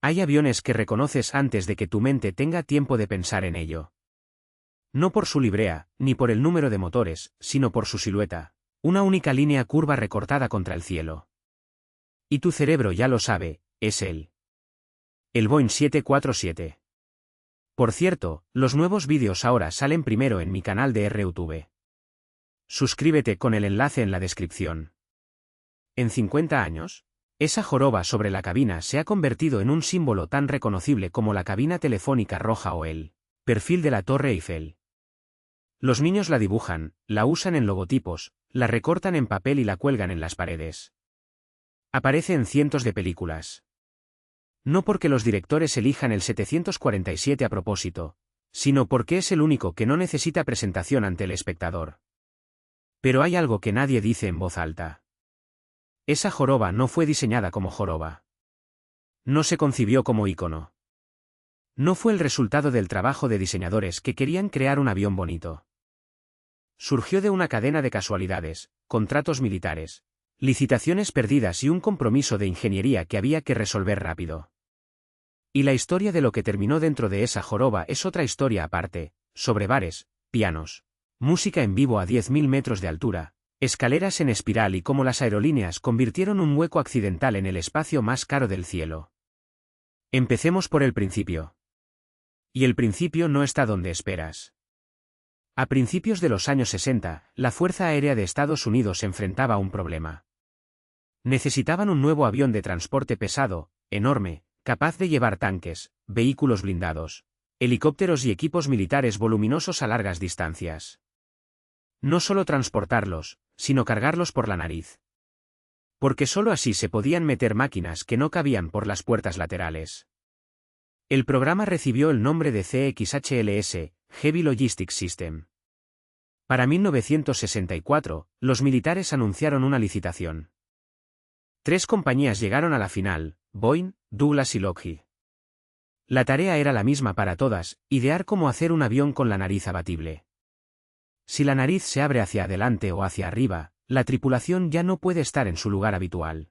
Hay aviones que reconoces antes de que tu mente tenga tiempo de pensar en ello. No por su librea, ni por el número de motores, sino por su silueta. Una única línea curva recortada contra el cielo. Y tu cerebro ya lo sabe, es él. El Boeing 747. Por cierto, los nuevos vídeos ahora salen primero en mi canal de YouTube. Suscríbete con el enlace en la descripción. En 50 años, esa joroba sobre la cabina se ha convertido en un símbolo tan reconocible como la cabina telefónica roja o el perfil de la Torre Eiffel. Los niños la dibujan, la usan en logotipos, la recortan en papel y la cuelgan en las paredes. Aparece en cientos de películas. No porque los directores elijan el 747 a propósito, sino porque es el único que no necesita presentación ante el espectador. Pero hay algo que nadie dice en voz alta. Esa joroba no fue diseñada como joroba. No se concibió como ícono. No fue el resultado del trabajo de diseñadores que querían crear un avión bonito. Surgió de una cadena de casualidades, contratos militares, licitaciones perdidas y un compromiso de ingeniería que había que resolver rápido. Y la historia de lo que terminó dentro de esa joroba es otra historia aparte, sobre bares, pianos, música en vivo a 10.000 metros de altura, escaleras en espiral y cómo las aerolíneas convirtieron un hueco accidental en el espacio más caro del cielo. Empecemos por el principio. Y el principio no está donde esperas. A principios de los años 60, la Fuerza Aérea de Estados Unidos enfrentaba un problema. Necesitaban un nuevo avión de transporte pesado, enorme, capaz de llevar tanques, vehículos blindados, helicópteros y equipos militares voluminosos a largas distancias. No solo transportarlos, sino cargarlos por la nariz. Porque solo así se podían meter máquinas que no cabían por las puertas laterales. El programa recibió el nombre de CXHLS, Heavy Logistics System. Para 1964, los militares anunciaron una licitación. 3 compañías llegaron a la final, Boeing, Douglas y Lockheed. La tarea era la misma para todas, idear cómo hacer un avión con la nariz abatible. Si la nariz se abre hacia adelante o hacia arriba, la tripulación ya no puede estar en su lugar habitual.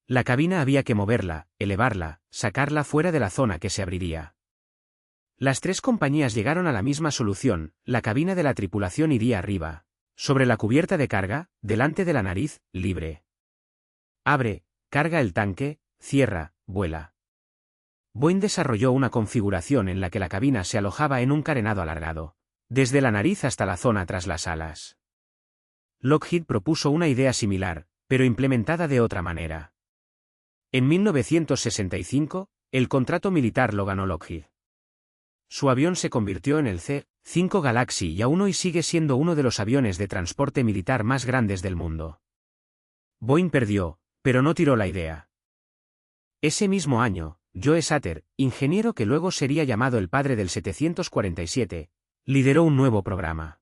La cabina había que moverla, elevarla, sacarla fuera de la zona que se abriría. Las 3 compañías llegaron a la misma solución, la cabina de la tripulación iría arriba, sobre la cubierta de carga, delante de la nariz, libre. Abre, carga el tanque, cierra, vuela. Boeing desarrolló una configuración en la que la cabina se alojaba en un carenado alargado, desde la nariz hasta la zona tras las alas. Lockheed propuso una idea similar, pero implementada de otra manera. En 1965, el contrato militar lo ganó Lockheed. Su avión se convirtió en el C-5 Galaxy y aún hoy sigue siendo uno de los aviones de transporte militar más grandes del mundo. Boeing perdió, pero no tiró la idea. Ese mismo año, Joe Sutter, ingeniero que luego sería llamado el padre del 747, lideró un nuevo programa.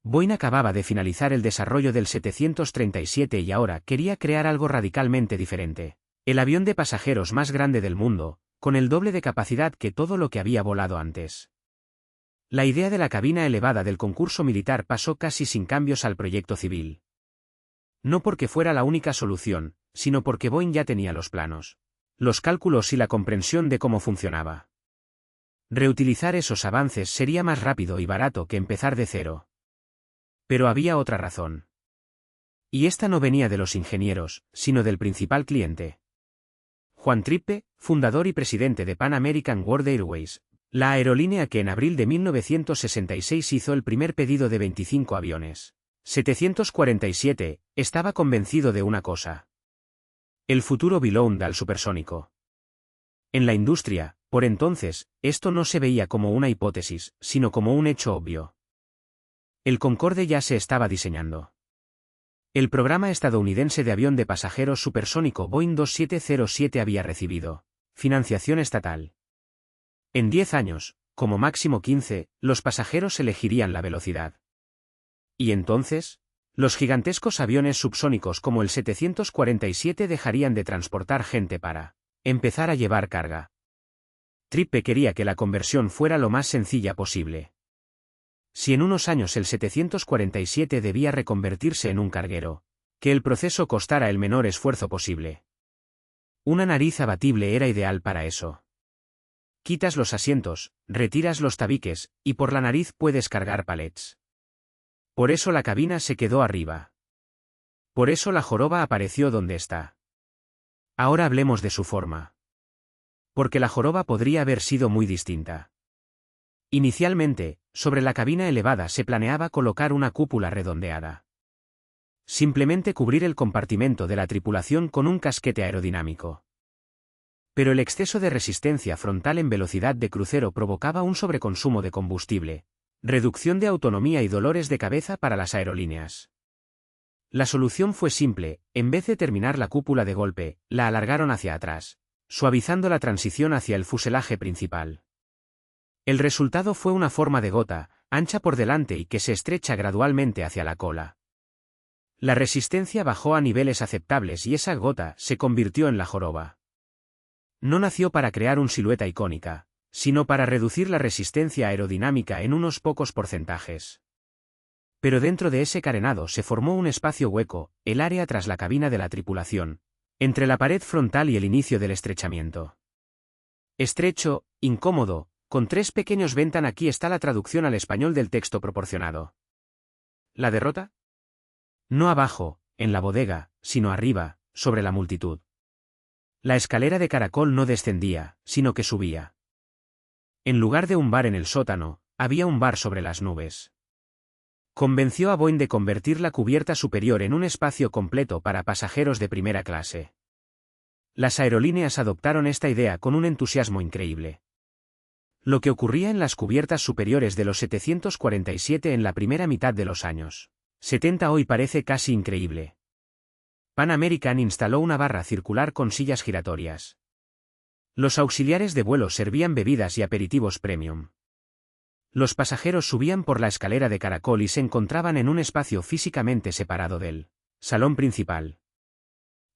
Boeing acababa de finalizar el desarrollo del 737 y ahora quería crear algo radicalmente diferente. El avión de pasajeros más grande del mundo, con el doble de capacidad que todo lo que había volado antes. La idea de la cabina elevada del concurso militar pasó casi sin cambios al proyecto civil. No porque fuera la única solución, sino porque Boeing ya tenía los planos, los cálculos y la comprensión de cómo funcionaba. Reutilizar esos avances sería más rápido y barato que empezar de cero. Pero había otra razón. Y esta no venía de los ingenieros, sino del principal cliente. Juan Trippe, fundador y presidente de Pan American World Airways, la aerolínea que en abril de 1966 hizo el primer pedido de 25 aviones. 747, estaba convencido de una cosa. El futuro Beyond al supersónico. En la industria, por entonces, esto no se veía como una hipótesis, sino como un hecho obvio. El Concorde ya se estaba diseñando. El programa estadounidense de avión de pasajeros supersónico Boeing 2707 había recibido financiación estatal. En 10 años, como máximo 15, los pasajeros elegirían la velocidad. Y entonces, los gigantescos aviones subsónicos como el 747 dejarían de transportar gente para empezar a llevar carga. Trippe quería que la conversión fuera lo más sencilla posible. Si en unos años el 747 debía reconvertirse en un carguero, que el proceso costara el menor esfuerzo posible. Una nariz abatible era ideal para eso. Quitas los asientos, retiras los tabiques, y por la nariz puedes cargar palets. Por eso la cabina se quedó arriba. Por eso la joroba apareció donde está. Ahora hablemos de su forma. Porque la joroba podría haber sido muy distinta. Inicialmente, sobre la cabina elevada se planeaba colocar una cúpula redondeada. Simplemente cubrir el compartimento de la tripulación con un casquete aerodinámico. Pero el exceso de resistencia frontal en velocidad de crucero provocaba un sobreconsumo de combustible, reducción de autonomía y dolores de cabeza para las aerolíneas. La solución fue simple: en vez de terminar la cúpula de golpe, la alargaron hacia atrás, suavizando la transición hacia el fuselaje principal. El resultado fue una forma de gota, ancha por delante y que se estrecha gradualmente hacia la cola. La resistencia bajó a niveles aceptables y esa gota se convirtió en la joroba. No nació para crear una silueta icónica, sino para reducir la resistencia aerodinámica en unos pocos porcentajes. Pero dentro de ese carenado se formó un espacio hueco, el área tras la cabina de la tripulación, entre la pared frontal y el inicio del estrechamiento. Estrecho, incómodo, con 3 pequeños ventanas. Aquí está la traducción al español del texto proporcionado. ¿La derrota? No abajo, en la bodega, sino arriba, sobre la multitud. La escalera de caracol no descendía, sino que subía. En lugar de un bar en el sótano, había un bar sobre las nubes. Convenció a Boeing de convertir la cubierta superior en un espacio completo para pasajeros de primera clase. Las aerolíneas adoptaron esta idea con un entusiasmo increíble. Lo que ocurría en las cubiertas superiores de los 747 en la primera mitad de los años 70 hoy parece casi increíble. Pan American instaló una barra circular con sillas giratorias. Los auxiliares de vuelo servían bebidas y aperitivos premium. Los pasajeros subían por la escalera de caracol y se encontraban en un espacio físicamente separado del salón principal.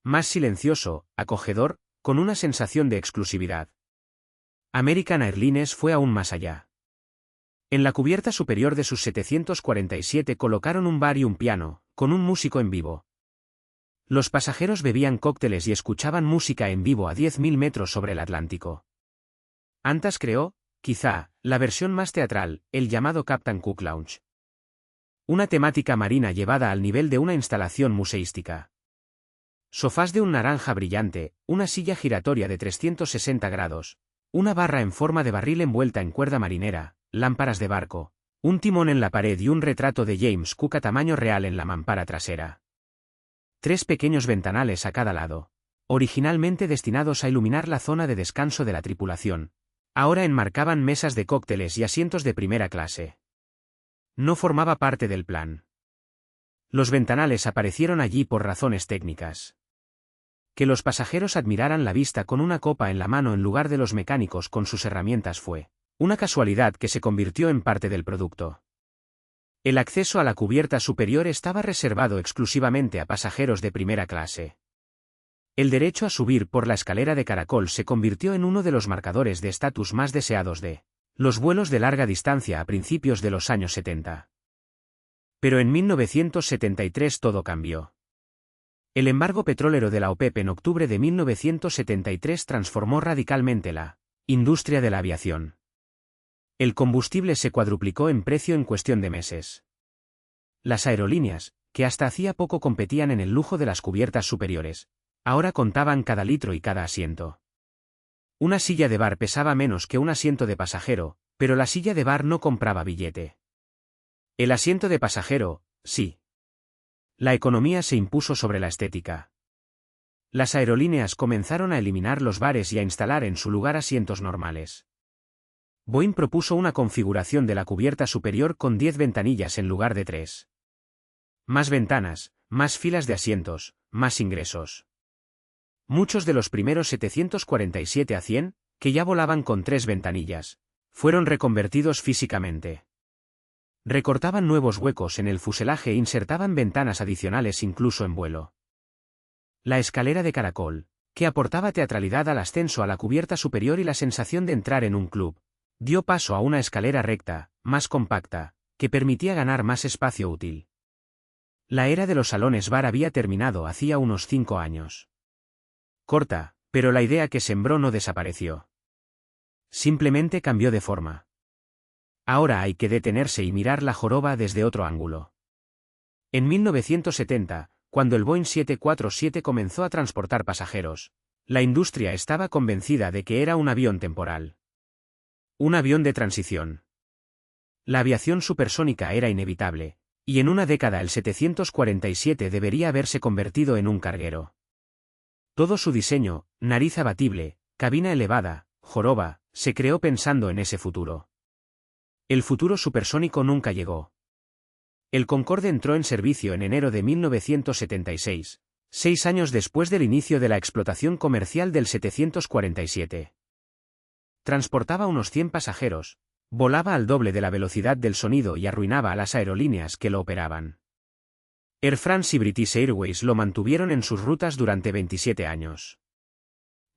Más silencioso, acogedor, con una sensación de exclusividad. American Airlines fue aún más allá. En la cubierta superior de sus 747 colocaron un bar y un piano, con un músico en vivo. Los pasajeros bebían cócteles y escuchaban música en vivo a 10.000 metros sobre el Atlántico. Antas creó, quizá, la versión más teatral, el llamado Captain Cook Lounge. Una temática marina llevada al nivel de una instalación museística. Sofás de un naranja brillante, una silla giratoria de 360 grados, una barra en forma de barril envuelta en cuerda marinera, lámparas de barco, un timón en la pared y un retrato de James Cook a tamaño real en la mampara trasera. 3 pequeños ventanales a cada lado, originalmente destinados a iluminar la zona de descanso de la tripulación, ahora enmarcaban mesas de cócteles y asientos de primera clase. No formaba parte del plan. Los ventanales aparecieron allí por razones técnicas. Que los pasajeros admiraran la vista con una copa en la mano en lugar de los mecánicos con sus herramientas fue una casualidad que se convirtió en parte del producto. El acceso a la cubierta superior estaba reservado exclusivamente a pasajeros de primera clase. El derecho a subir por la escalera de caracol se convirtió en uno de los marcadores de estatus más deseados de los vuelos de larga distancia a principios de los años 70. Pero en 1973 todo cambió. El embargo petrolero de la OPEP en octubre de 1973 transformó radicalmente la industria de la aviación. El combustible se cuadruplicó en precio en cuestión de meses. Las aerolíneas, que hasta hacía poco competían en el lujo de las cubiertas superiores, ahora contaban cada litro y cada asiento. Una silla de bar pesaba menos que un asiento de pasajero, pero la silla de bar no compraba billete. El asiento de pasajero, sí. La economía se impuso sobre la estética. Las aerolíneas comenzaron a eliminar los bares y a instalar en su lugar asientos normales. Boeing propuso una configuración de la cubierta superior con 10 ventanillas en lugar de 3. Más ventanas, más filas de asientos, más ingresos. Muchos de los primeros 747 a 100, que ya volaban con 3 ventanillas, fueron reconvertidos físicamente. Recortaban nuevos huecos en el fuselaje e insertaban ventanas adicionales incluso en vuelo. La escalera de caracol, que aportaba teatralidad al ascenso a la cubierta superior y la sensación de entrar en un club, dio paso a una escalera recta, más compacta, que permitía ganar más espacio útil. La era de los salones bar había terminado hacía unos 5 años. Corta, Pero la idea que sembró no desapareció. Simplemente cambió de forma. Ahora hay que detenerse y mirar la joroba desde otro ángulo. En 1970, cuando el Boeing 747 comenzó a transportar pasajeros, la industria estaba convencida de que era un avión temporal. Un avión de transición. La aviación supersónica era inevitable, y en una década el 747 debería haberse convertido en un carguero. Todo su diseño, nariz abatible, cabina elevada, joroba, se creó pensando en ese futuro. El futuro supersónico nunca llegó. El Concorde entró en servicio en enero de 1976, 6 años después del inicio de la explotación comercial del 747. Transportaba unos 100 pasajeros, volaba al doble de la velocidad del sonido y arruinaba a las aerolíneas que lo operaban. Air France y British Airways lo mantuvieron en sus rutas durante 27 años.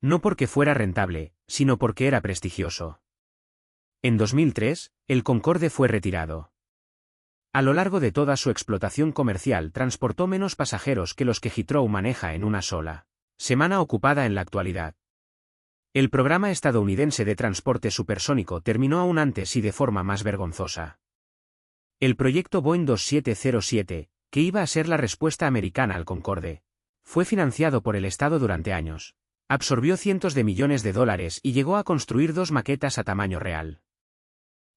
No porque fuera rentable, sino porque era prestigioso. En 2003, el Concorde fue retirado. A lo largo de toda su explotación comercial transportó menos pasajeros que los que Heathrow maneja en una sola semana ocupada en la actualidad. El programa estadounidense de transporte supersónico terminó aún antes y de forma más vergonzosa. El proyecto Boeing 2707, que iba a ser la respuesta americana al Concorde, fue financiado por el Estado durante años, absorbió cientos de millones de dólares y llegó a construir 2 maquetas a tamaño real.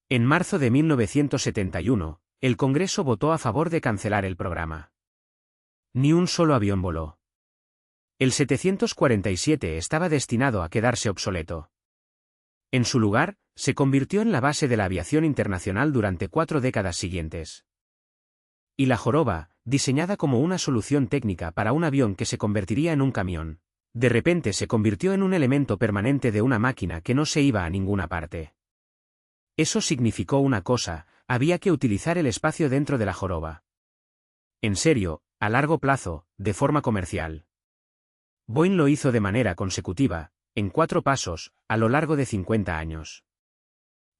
En marzo de 1971, el Congreso votó a favor de cancelar el programa. Ni un solo avión voló. El 747 estaba destinado a quedarse obsoleto. En su lugar, se convirtió en la base de la aviación internacional durante 4 décadas siguientes. Y la joroba, diseñada como una solución técnica para un avión que se convertiría en un camión, de repente se convirtió en un elemento permanente de una máquina que no se iba a ninguna parte. Eso significó una cosa: había que utilizar el espacio dentro de la joroba. En serio, a largo plazo, de forma comercial. Boeing lo hizo de manera consecutiva, en 4 pasos, a lo largo de 50 años.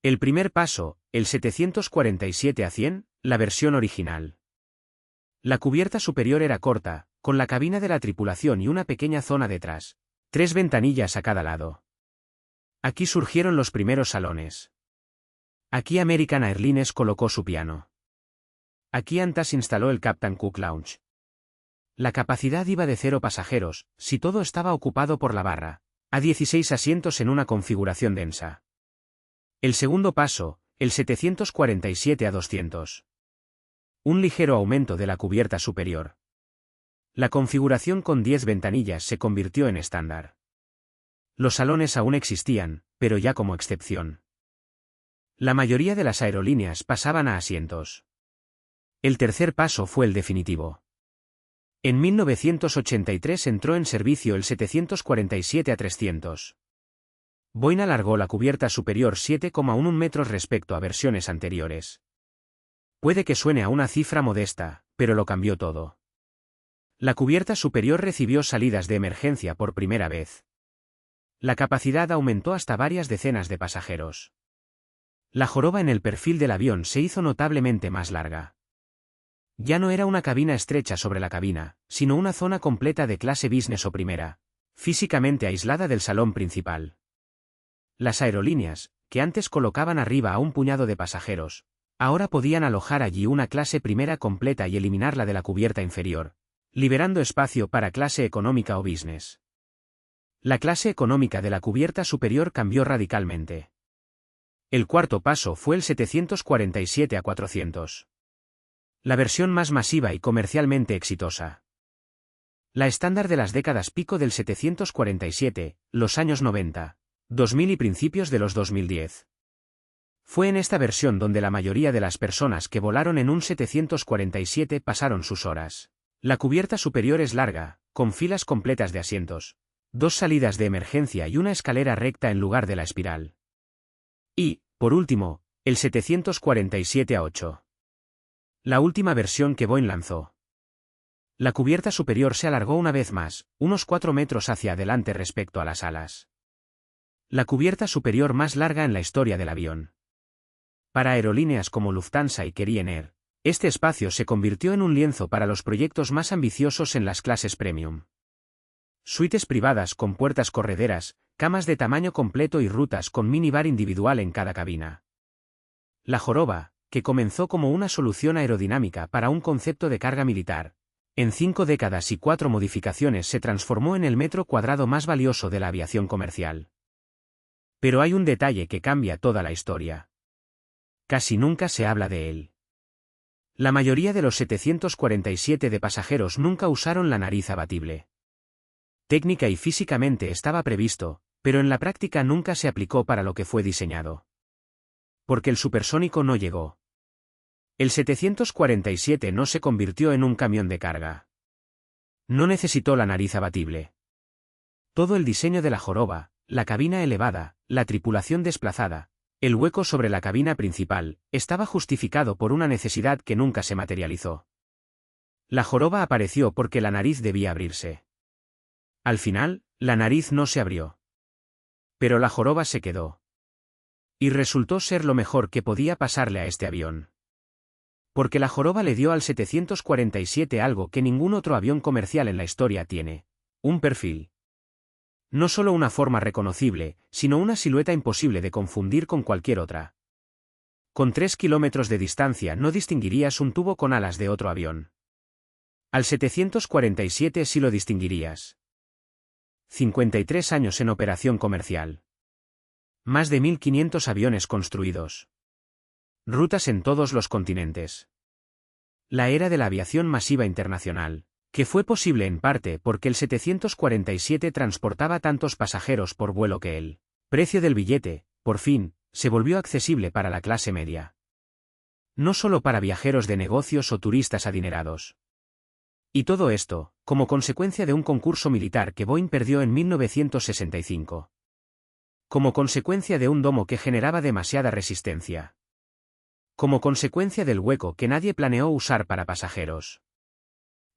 El primer paso, el 747-100, la versión original. La cubierta superior era corta, con la cabina de la tripulación y una pequeña zona detrás, 3 ventanillas a cada lado. Aquí surgieron los primeros salones. Aquí American Airlines colocó su piano. Aquí Qantas instaló el Captain Cook Lounge. La capacidad iba de 0 pasajeros, si todo estaba ocupado por la barra, a 16 asientos en una configuración densa. El segundo paso, el 747-200. Un ligero aumento de la cubierta superior. La configuración con 10 ventanillas se convirtió en estándar. Los salones aún existían, pero ya como excepción. La mayoría de las aerolíneas pasaban a asientos. El tercer paso fue el definitivo. En 1983 entró en servicio el 747-300. Boeing alargó la cubierta superior 7,1 metros respecto a versiones anteriores. Puede que suene a una cifra modesta, pero lo cambió todo. La cubierta superior recibió salidas de emergencia por primera vez. La capacidad aumentó hasta varias decenas de pasajeros. La joroba en el perfil del avión se hizo notablemente más larga. Ya no era una cabina estrecha sobre la cabina, sino una zona completa de clase business o primera, físicamente aislada del salón principal. Las aerolíneas, que antes colocaban arriba a un puñado de pasajeros, ahora podían alojar allí una clase primera completa y eliminarla de la cubierta inferior, liberando espacio para clase económica o business. La clase económica de la cubierta superior cambió radicalmente. El cuarto paso fue el 747-400. La versión más masiva y comercialmente exitosa. La estándar de las décadas pico del 747, los años 90, 2000 y principios de los 2010. Fue en esta versión donde la mayoría de las personas que volaron en un 747 pasaron sus horas. La cubierta superior es larga, con filas completas de asientos, 2 salidas de emergencia y una escalera recta en lugar de la espiral. Y, por último, el 747-8. La última versión que Boeing lanzó. La cubierta superior se alargó una vez más, unos 4 metros hacia adelante respecto a las alas. La cubierta superior más larga en la historia del avión. Para aerolíneas como Lufthansa y Korean Air, este espacio se convirtió en un lienzo para los proyectos más ambiciosos en las clases premium. Suites privadas con puertas correderas, camas de tamaño completo y rutas con minibar individual en cada cabina. La joroba, que comenzó como una solución aerodinámica para un concepto de carga militar, en 5 décadas y 4 modificaciones se transformó en el metro cuadrado más valioso de la aviación comercial. Pero hay un detalle que cambia toda la historia. Casi nunca se habla de él. La mayoría de los 747 de pasajeros nunca usaron la nariz abatible. Técnica y físicamente estaba previsto, pero en la práctica nunca se aplicó para lo que fue diseñado. Porque el supersónico no llegó. El 747 no se convirtió en un camión de carga. No necesitó la nariz abatible. Todo el diseño de la joroba, la cabina elevada, la tripulación desplazada, el hueco sobre la cabina principal, estaba justificado por una necesidad que nunca se materializó. La joroba apareció porque la nariz debía abrirse. Al final, la nariz no se abrió. Pero la joroba se quedó. Y resultó ser lo mejor que podía pasarle a este avión. Porque la joroba le dio al 747 algo que ningún otro avión comercial en la historia tiene: un perfil. No solo una forma reconocible, sino una silueta imposible de confundir con cualquier otra. Con 3 kilómetros de distancia no distinguirías un tubo con alas de otro avión. Al 747 sí lo distinguirías. 53 años en operación comercial. Más de 1.500 aviones construidos. Rutas en todos los continentes. La era de la aviación masiva internacional, que fue posible en parte porque el 747 transportaba tantos pasajeros por vuelo que el precio del billete, por fin, se volvió accesible para la clase media. No solo para viajeros de negocios o turistas adinerados. Y todo esto, como consecuencia de un concurso militar que Boeing perdió en 1965. Como consecuencia de un domo que generaba demasiada resistencia. Como consecuencia del hueco que nadie planeó usar para pasajeros.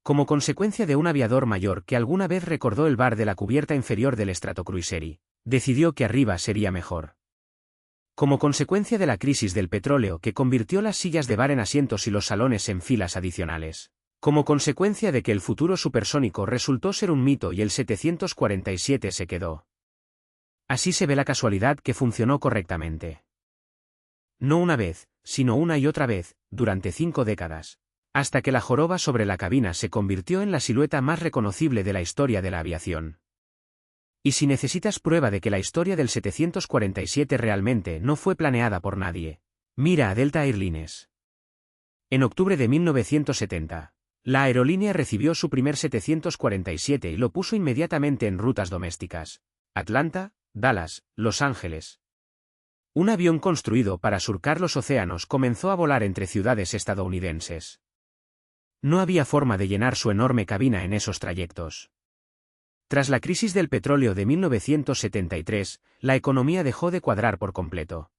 Como consecuencia de un aviador mayor que alguna vez recordó el bar de la cubierta inferior del Stratocruiser y decidió que arriba sería mejor. Como consecuencia de la crisis del petróleo que convirtió las sillas de bar en asientos y los salones en filas adicionales. Como consecuencia de que el futuro supersónico resultó ser un mito y el 747 se quedó. Así se ve la casualidad que funcionó correctamente. No una vez, sino una y otra vez, durante 5 décadas, hasta que la joroba sobre la cabina se convirtió en la silueta más reconocible de la historia de la aviación. Y si necesitas prueba de que la historia del 747 realmente no fue planeada por nadie, mira a Delta Airlines. En octubre de 1970. La aerolínea recibió su primer 747 y lo puso inmediatamente en rutas domésticas: Atlanta, Dallas, Los Ángeles. Un avión construido para surcar los océanos comenzó a volar entre ciudades estadounidenses. No había forma de llenar su enorme cabina en esos trayectos. Tras la crisis del petróleo de 1973, la economía dejó de cuadrar por completo.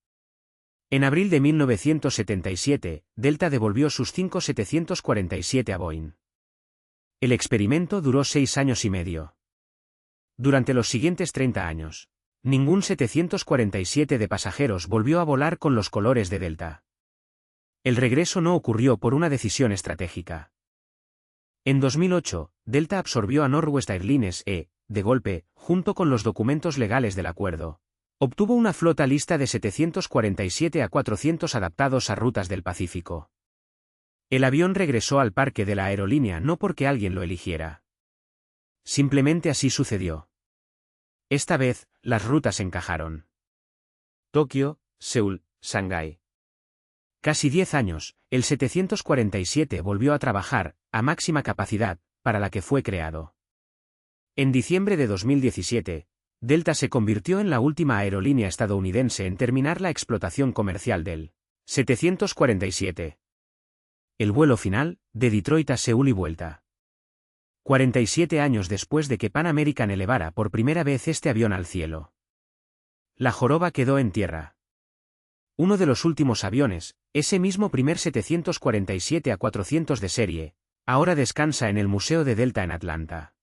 En abril de 1977, Delta devolvió sus 5 747 a Boeing. El experimento duró 6 años y medio. Durante los siguientes 30 años, ningún 747 de pasajeros volvió a volar con los colores de Delta. El regreso no ocurrió por una decisión estratégica. En 2008, Delta absorbió a Northwest Airlines e, de golpe, junto con los documentos legales del acuerdo, obtuvo una flota lista de 747 a 400 adaptados a rutas del Pacífico. El avión regresó al parque de la aerolínea no porque alguien lo eligiera. Simplemente así sucedió. Esta vez, las rutas encajaron. Tokio, Seúl, Shanghái. Casi 10 años, el 747 volvió a trabajar, a máxima capacidad, para la que fue creado. En diciembre de 2017, Delta se convirtió en la última aerolínea estadounidense en terminar la explotación comercial del 747. El vuelo final, de Detroit a Seúl y vuelta. 47 años después de que Pan American elevara por primera vez este avión al cielo. La joroba quedó en tierra. Uno de los últimos aviones, ese mismo primer 747 a 400 de serie, ahora descansa en el Museo de Delta en Atlanta.